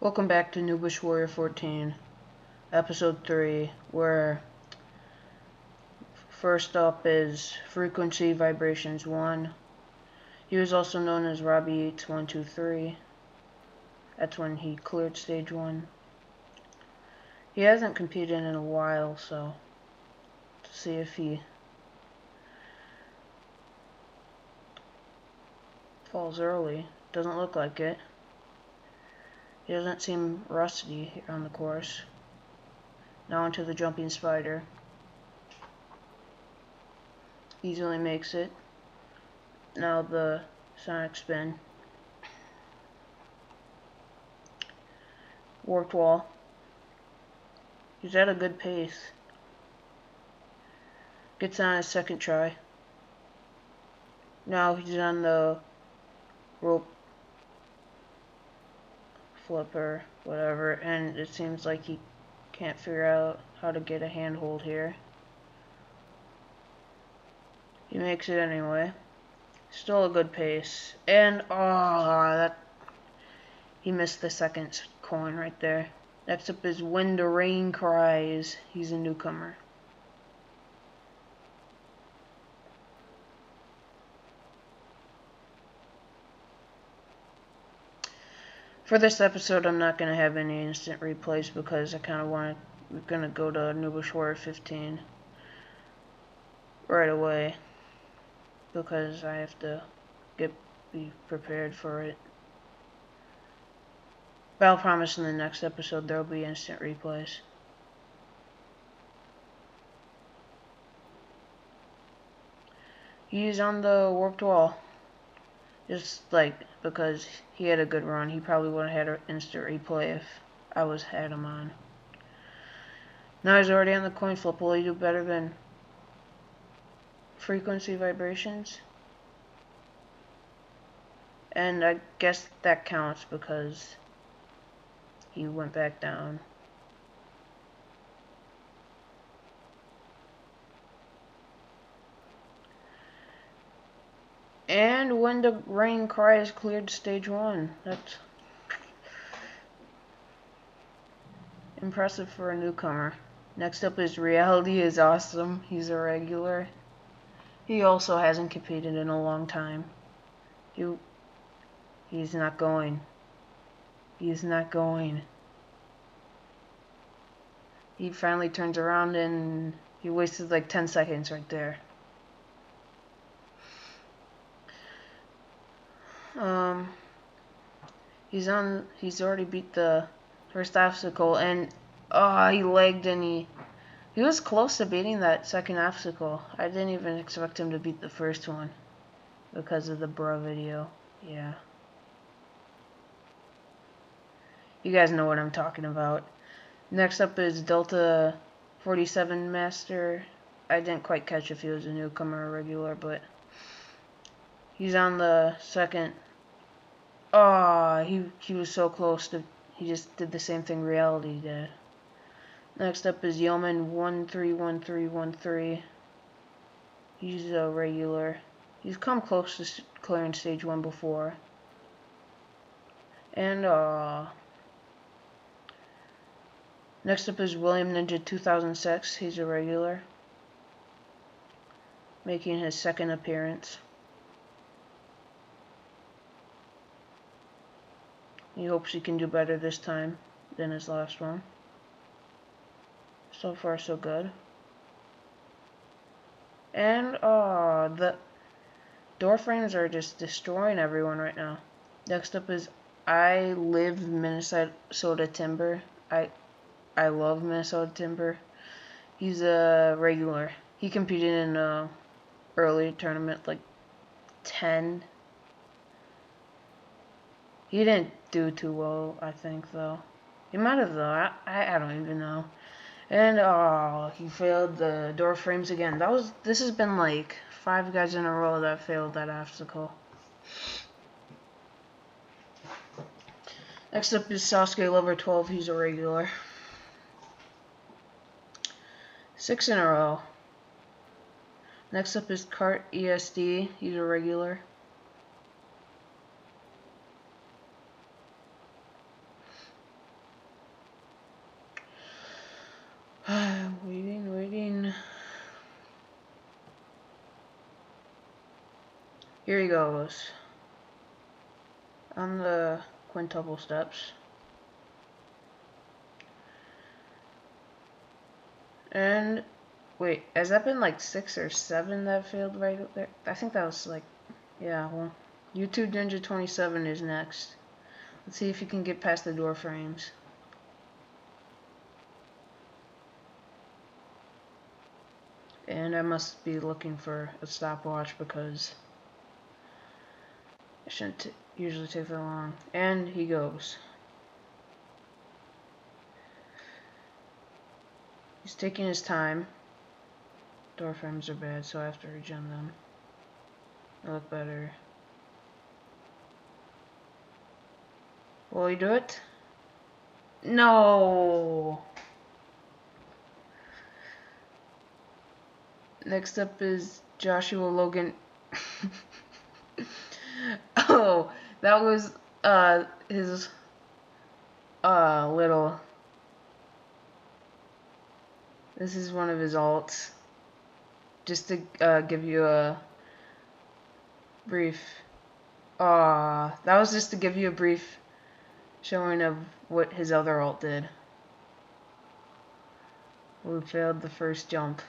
Welcome back to Noobish Warrior 14, Episode 3, where first up is Frequency Vibrations 1. He was also known as Robbie 8123. That's when he cleared Stage 1. He hasn't competed in a while, so to see if he falls early. Doesn't look like it. He doesn't seem rusty here on the course. Now into the jumping spider. Easily makes it. Now the sonic spin. Warped wall. He's at a good pace. Gets on his second try. Now he's on the rope flipper, whatever, and it seems like he can't figure out how to get a handhold here. He makes it anyway. Still a good pace. And he missed the second coin right there. Next up is When the Rain Cries. He's a newcomer. For this episode, I'm not going to have any instant replays because I kind of we're going to go to Noobish Warrior 15 right away because I have to be prepared for it. But I'll promise in the next episode there will be instant replays. He's on the warped wall. Just like because he had a good run, he probably would have had an instant replay if I had him on. Now he's already on the coin flip. Will he do better than Frequency Vibrations? And I guess that counts because he went back down. And When the Rain Cries cleared Stage 1. That's impressive for a newcomer. Next up is Reality is Awesome. He's a regular. He also hasn't competed in a long time. He's not going. He's not going. He finally turns around and he wasted like 10 seconds right there. He's already beat the first obstacle, and he lagged, and he was close to beating that second obstacle. I didn't even expect him to beat the first one because of the bro video. Yeah. You guys know what I'm talking about. Next up is Delta 47 Master. I didn't quite catch if he was a newcomer or regular, but he's on the second. He was so close to. He just did the same thing Reality did. Next up is Yeoman 131313. He's a regular. He's come close to clearing Stage 1 before. And next up is William Ninja 2006. He's a regular, making his second appearance. He hopes he can do better this time than his last one. So far, so good. And the door frames are just destroying everyone right now. Next up is I Live Minnesota Timber. I love Minnesota Timber. He's a regular. He competed in a early tournament, like 10. He didn't do too well, I think, though. He might have, though. I don't even know. And he failed the door frames again. This has been like 5 guys in a row that failed that obstacle. Next up is Sasuke Lover 12. He's a regular. 6 in a row. Next up is Cart ESD. He's a regular. Waiting. Here he goes. On the quintuple steps. And wait, has that been like 6 or 7 that failed right up there? I think that was like, yeah, well, YouTube Ninja 27 is next. Let's see if you can get past the door frames. And I must be looking for a stopwatch because it shouldn't usually take that long. And he goes. He's taking his time. Door frames are bad, so I have to regen them. They look better. Will he do it? No! Next up is Joshua Logan. Oh, that was his little. This is one of his alts. Just to give you a brief. That was just to give you a brief showing of what his other alt did. We failed the first jump.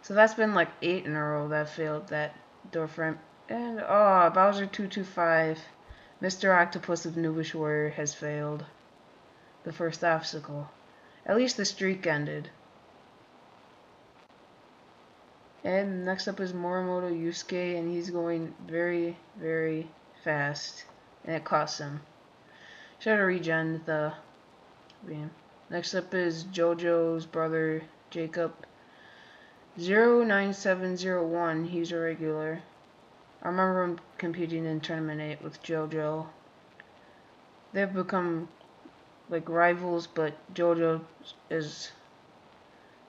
So that's been like 8 in a row that failed that door frame. And Bowser 225, Mr. Octopus of Noobish Warrior has failed the first obstacle. At least the streak ended. And next up is Morimoto Yusuke, and he's going very, very fast, and it costs him. Should have regen the beam. Next up is JoJo's brother Jacob. 09701, he's a regular. I remember him competing in Tournament 8 with JoJo. They've become like rivals, but JoJo has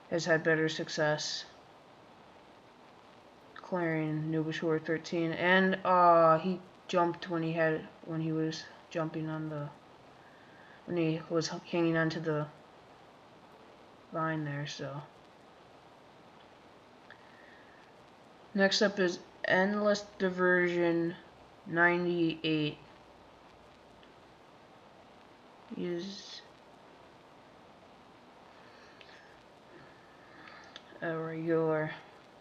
had better success clearing Noobish Warrior 13. And he jumped when he was jumping on the when he was hanging onto the line there, so. Next up is Endless Diversion 98. He's a regular.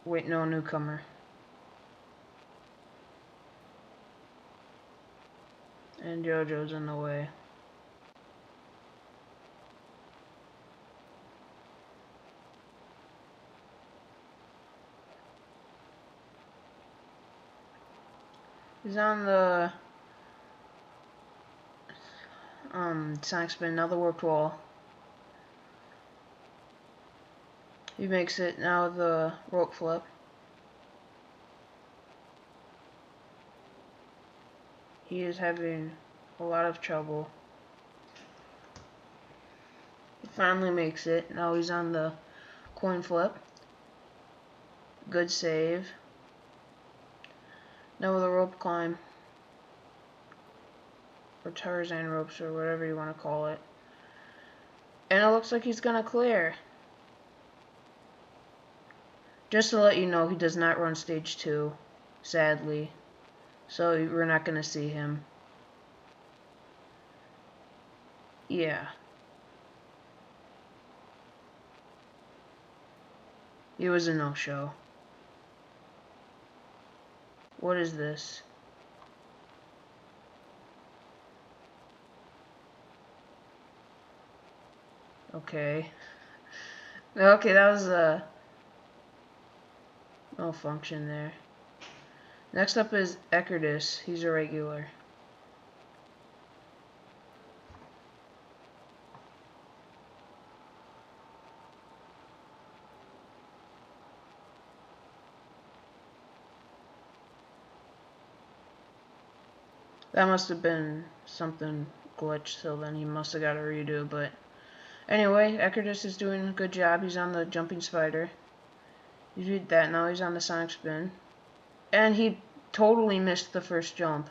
Wait, no, newcomer. And JoJo's in the way. He's on the Sonic Spin, now the warped wall. He makes it, now the rope flip. He is having a lot of trouble. He finally makes it, now he's on the coin flip. Good save. Now with a rope climb. Or Tarzan ropes, or whatever you want to call it. And it looks like he's gonna clear. Just to let you know, he does not run stage 2, sadly. So we're not gonna see him. Yeah. It was a no-show. What is this? Okay. Okay, that was a malfunction there. Next up is Ecardus. He's a regular. That must have been something glitched, so then he must have got a redo, but anyway, Ecardus is doing a good job. He's on the jumping spider. He did that, now he's on the Sonic Spin. And he totally missed the first jump.